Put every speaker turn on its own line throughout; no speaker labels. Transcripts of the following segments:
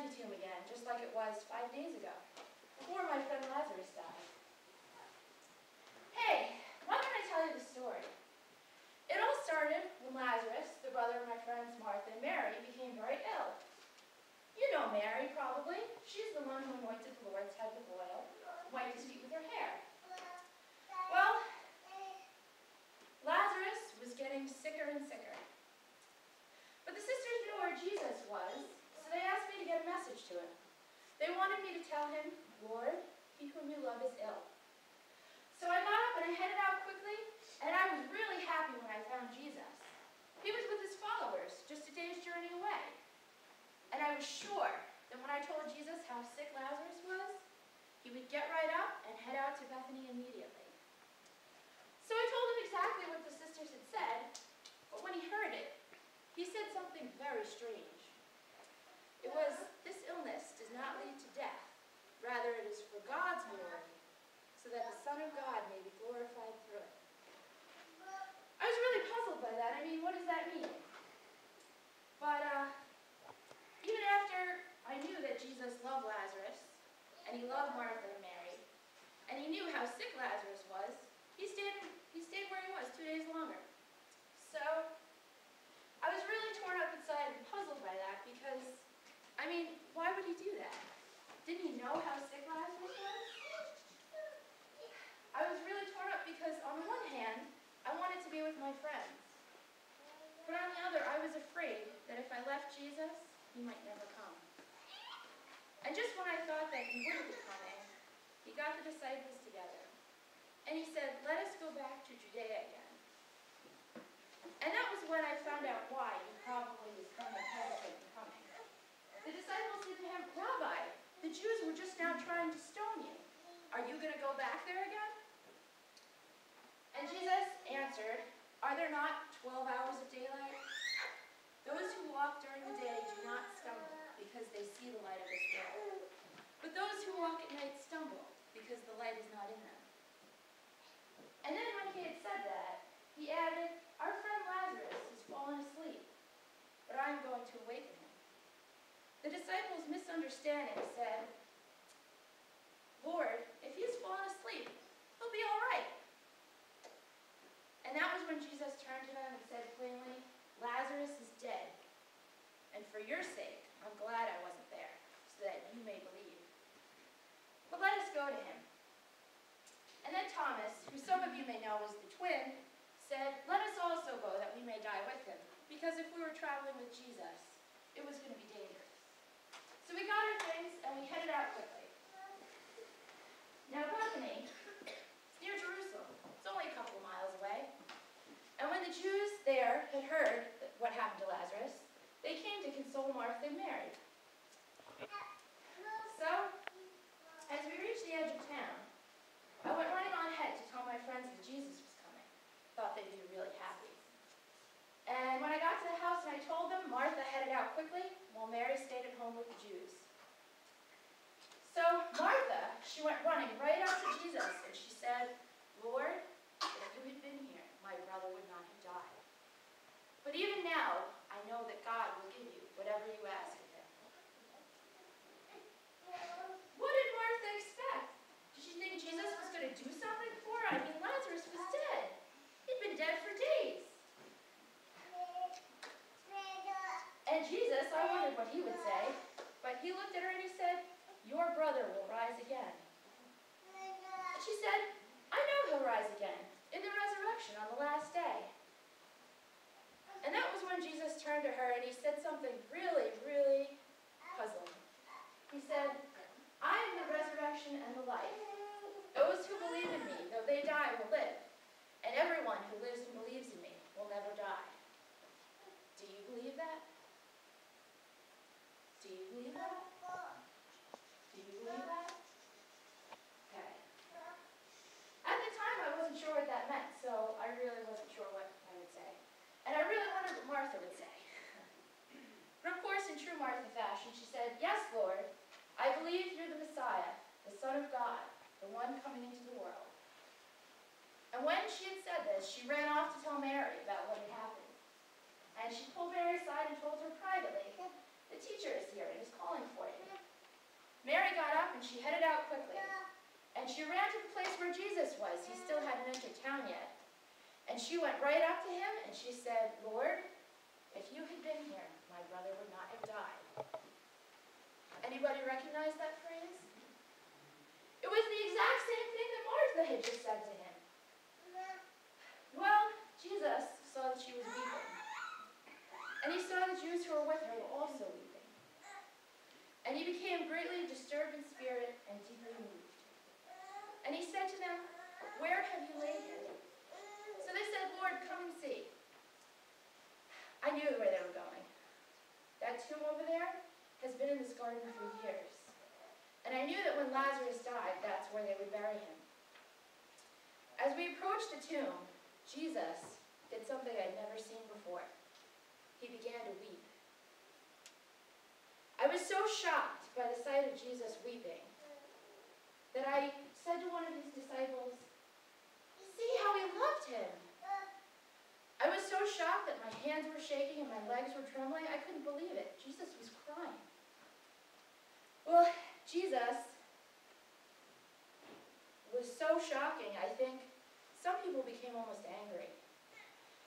empty tomb again, just like it was 5 days ago, before my friend Lazarus died. Hey, why don't I tell you the story? It all started when Lazarus, the brother of my friends Martha and Mary, became very ill. You know Mary, probably. She's the one who anointed the Lord's head with oil, wiped his feet with her hair. Well, Lazarus was getting sicker and sicker. But the sisters knew where Jesus was, so they asked me to get a message to him. They wanted me to tell him, Lord, he whom you love is ill. So I got up and I headed out quickly, and I was really happy when I found Jesus. He was with his followers, just a day's journey away. And I was sure that when I told Jesus how sick Lazarus was, he would get right up and head out to Bethany immediately. So I told him exactly what the sisters had said, but when he heard it, he said something very strange. It was, this illness does not lead to death. Rather, it is for God's glory, so that the Son of God may be glorified through it. I was really puzzled by that. I mean, what does that mean? But even after I knew that Jesus loved Lazarus, and he loved Martha and Mary, and he knew how sick Lazarus was, he stayed where he was 2 days longer. So I was really torn up inside and puzzled by that because, I mean, why would he do that? Didn't he know how sick Lazarus was? I was really torn up because, on the one hand, I wanted to be with my friends. But on the other, I was afraid that if I left Jesus, he might never come. And just when I thought that he wouldn't be coming, he got the disciples together. And he said, let us go back to Judea again. And that was when I found out why he probably was kind of hesitant in coming. The disciples said to him, Rabbi, the Jews were just now trying to stone you. Are you going to go back there again? And Jesus answered, are there not 12 hours of daylight? Those who walk during the day do not stumble because they see the light of this world. But those who walk at night stumble because the light is not in them. And then when he had said that, he added, our friend Lazarus has fallen asleep, but I am going to awaken him. The disciples, misunderstanding, said, Lord, if he has fallen asleep, he'll be all right. And that was when Jesus turned to them and said plainly, Lazarus is dead, and for your sake, I'm glad I wasn't there, so that you may believe. But let us go to him. And then Thomas, who some of you may know was the twin, said, let us also go that we may die with him, because if we were traveling with Jesus, it was going to be dangerous. So we got our things and we headed out quickly. Now Bethany, it's near Jerusalem. It's only a couple of miles away. And when the Jews there had heard what happened to Lazarus, they came to console Martha and Mary. So, as we reached the edge of town, I went right on ahead to tell my friends that Jesus was coming. Thought they'd be really happy. And when I got to the house and I told them, Martha headed out quickly, while Mary stayed at home with the Jews. So Martha, she went running right up to Jesus, and she said, Lord, if you had been here, my brother would not have died. But even now, I know that God will give you whatever you ask of him. What did Martha expect? Did she think Jesus was going to do something for her? I mean, Lazarus was dead. He'd been dead for days. And Jesus, I wondered what he would say, but he looked at her and he said, your brother will rise again. And she said, I know he'll rise again, in the resurrection on the last day. And that was when Jesus turned to her and he said something really, really puzzling. He said, I am the resurrection and the life. Those who believe in me, though they die, will live. And everyone who lives and believes in me will never die. Do you believe that? Do you believe that? Do you believe that? Okay. At the time, I wasn't sure what that meant, so I really wasn't sure what I would say. And I really wondered what Martha would say. But of course, in true Martha fashion, she said, yes, Lord, I believe you're the Messiah, the Son of God, the one coming into the world. And when she had said this, she ran off to tell Mary about what had happened. And she pulled Mary aside and told her privately the teacher is here and is calling for you." Mary got up and she headed out quickly. And she ran to the place where Jesus was. He still hadn't entered town yet. And she went right up to him and she said, "Lord, if you had been here, my brother would not have died." Anybody recognize that phrase? It was the exact same thing that Martha had just said to him. Well, Jesus saw that she was weeping. And he saw the Jews who were with her were also weeping. And he became greatly disturbed in spirit and deeply moved. And he said to them, "Where have you laid him?" So they said, "Lord, come and see." I knew where they were going. That tomb over there has been in this garden for years. And I knew that when Lazarus died, that's where they would bury him. As we approached the tomb, Jesus did something I'd never seen before. He began to weep. I was so shocked by the sight of Jesus weeping that I said to one of his disciples, "See how he loved him." I was so shocked that my hands were shaking and my legs were trembling, I couldn't believe it. Jesus was crying. Well, Jesus was so shocking, I think some people became almost angry.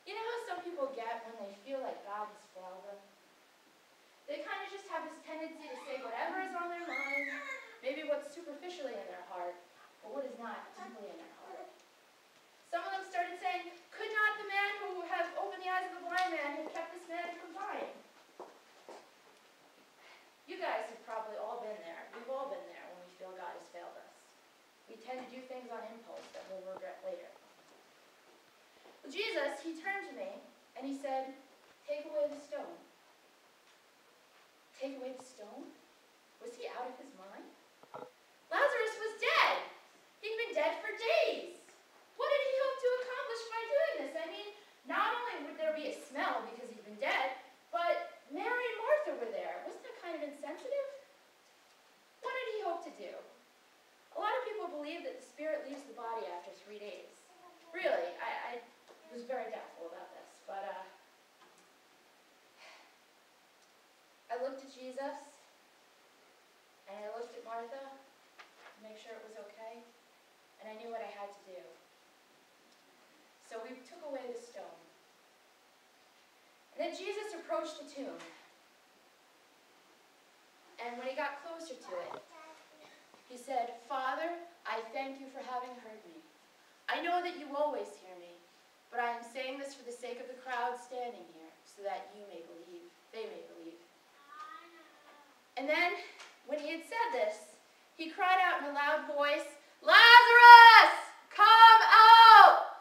You know how some people get when they feel like God has failed them? They kind of just have this tendency to say whatever is on their mind, maybe what's superficially in their heart, but what is not deeply in their heart. Some of them started saying, "Could not the man who has opened the eyes of the blind man have kept this man from dying?" You guys have probably all been there. We've all been there when we feel God has failed us. We tend to do things on impulse that we'll regret later. Well, Jesus, he turned to me and he said, "Take away the stone." Take away the stone? Was he out of his mind? Lazarus was dead. He'd been dead for days. What did he hope to accomplish by doing this? I mean, not only would there be a smell because he'd been dead, but Mary and Martha were there. Wasn't that kind of insensitive? What did he hope to do? A lot of people believe that the spirit leaves the body after 3 days. Really, I was very doubtful about this, but I looked at Jesus, and I looked at Martha to make sure it was okay, and I knew what I had to do. So we took away the stone. And then Jesus approached the tomb. And when he got closer to it, he said, "Father, I thank you for having heard me. I know that you always hear me, but I am saying this for the sake of the crowd standing here, so that you may believe, they may believe." And then, when he had said this, he cried out in a loud voice, "Lazarus, come out!"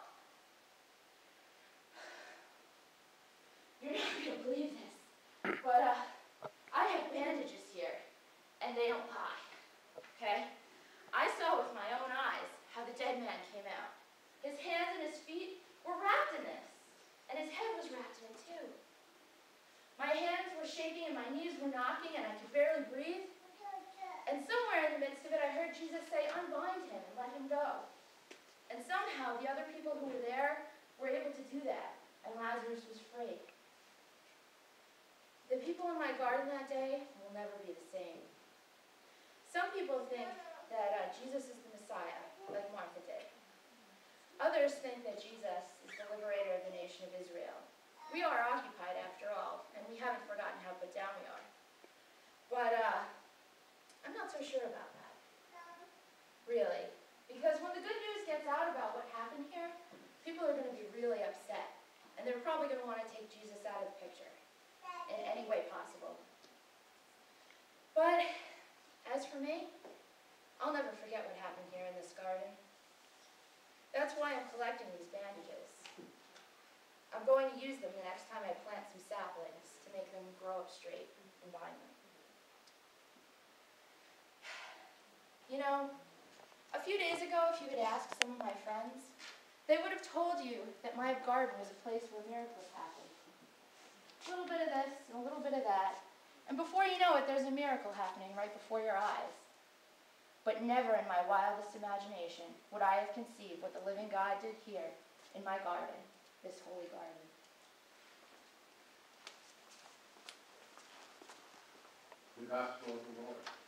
You're not going to believe this, but I have bandages here, and they don't lie, okay? I saw with my own eyes how the dead man came out. His hands and his feet were wrapped in this, and his head was wrapped in it too. My hands were shaking and my knees were knocking and I could barely breathe. And somewhere in the midst of it I heard Jesus say, "Unbind him and let him go." And somehow the other people who were there were able to do that, and Lazarus was free. The people in my garden that day will never be the same. Some people think that Jesus is the Messiah, like Martha did. Others think that Jesus is the liberator of the nation of Israel. We are occupied after all, and we haven't forgotten how put down we are. But I'm not so sure about that, really. Because when the good news gets out about what happened here, people are going to be really upset. And they're probably going to want to take Jesus out of the picture in any way possible. But as for me, I'll never forget what happened here in this garden. That's why I'm collecting these bandages. I'm going to use them the next time I plant some saplings to make them grow up straight and bind them. You know, a few days ago, if you had asked some of my friends, they would have told you that my garden was a place where miracles happened. A little bit of this and a little bit of that, and before you know it, there's a miracle happening right before your eyes. But never in my wildest imagination would I have conceived what the living God did here in my garden, this holy garden.
The gospel of the Lord.